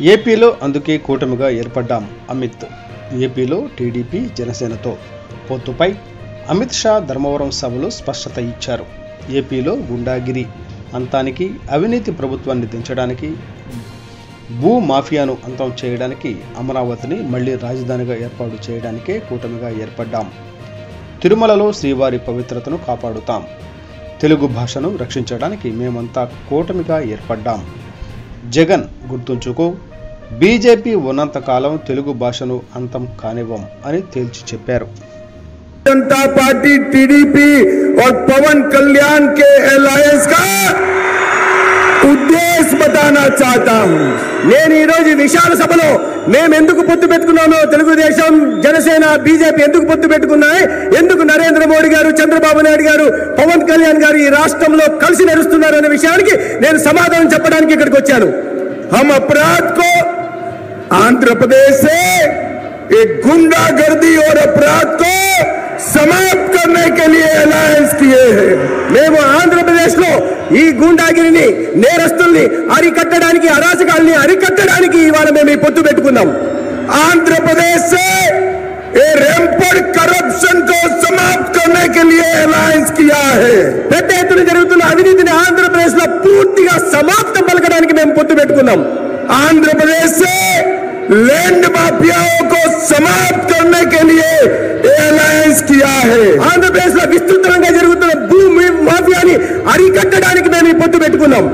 ఏపీలో అందుకే కూటమిగా ఏర్పడ్డాం అమిత్. ఏపీలో టీడీపీ జనసేనతో పొత్తుపై అమిత్ షా ధర్మవరం సభలో స్పష్టత ఇచ్చారు. ఏపీలో గుండాగిరి అంతానికి, అవినీతి ప్రభుత్వాన్ని దించడానికి, భూ మాఫియాను అంతం చేయడానికి, అమరావతిని మళ్లీ రాజధానిగా ఏర్పాటు చేయడానికే కూటమిగా ఏర్పడ్డాం. తిరుమలలో శ్రీవారి పవిత్రతను కాపాడుతాం. తెలుగు భాషను రక్షించడానికి మేమంతా కూటమిగా ఏర్పడ్డాం. జగన్ గుర్తుంచుకో, బీజేపీ ఉన్నంతకాలం తెలుగు భాషను అంతం కానివ్వం అని తేల్చి చెప్పారు. जनता पार्टी टीडीपी और पवन कल्याण के अलायंस का ఉద్దేశ్ बताना चाहता हूं. నేను ఈ రోజు విశాల సభలో మేము ఎందుకు పొత్తు పెట్టుకున్నామో, తెలుగుదేశం, జనసేన, బీజేపీ ఎందుకు పొత్తు పెట్టుకున్నాయి, ఎందుకు నరేంద్ర మోడీ గారు, చంద్రబాబు నాయుడు గారు, పవన్ కళ్యాణ్ గారు ఈ రాష్ట్రంలో కలిసి నడుస్తున్నారు అనే విషయానికి నేను సమాధానం చెప్పడానికి ఇక్కడికి వచ్చాను. हम अपराध को आंध्र प्रदेश से एक गुंडागर्दी और अपराध को समाप्त करने के लिए अलायंस किए हैं. మేము ఆంధ్రప్రదేశ్లో ఈ గుండాగిరిని, నేరస్తుల్ని అరికట్టడానికి, అరాచకాల్ని అరికట్టడానికి ఇవాళ మేము ఈ పొత్తు పెట్టుకున్నాం. ఆంధ్రప్రదేశ్ से रैंपड करप्शन को समाप्त करने के लिए अलायंस किया है. పెద్ద ఎత్తున జరుగుతున్న అవినీతిని ఆంధ్రప్రదేశ్లో పూర్తిగా సమాప్తం పలకడానికి మేము పొత్తు పెట్టుకున్నాం. ఆంధ్రప్రదేశ్ से लैंड माफियाओं को समाप्त करने के लिए अलायंस किया है. ఆంధ్రప్రదేశ్లో విస్తృతంగా జరుగుతున్న భూమి మాఫియాని అరికట్టడానికి మేము ఈ పొత్తు పెట్టుకున్నాం.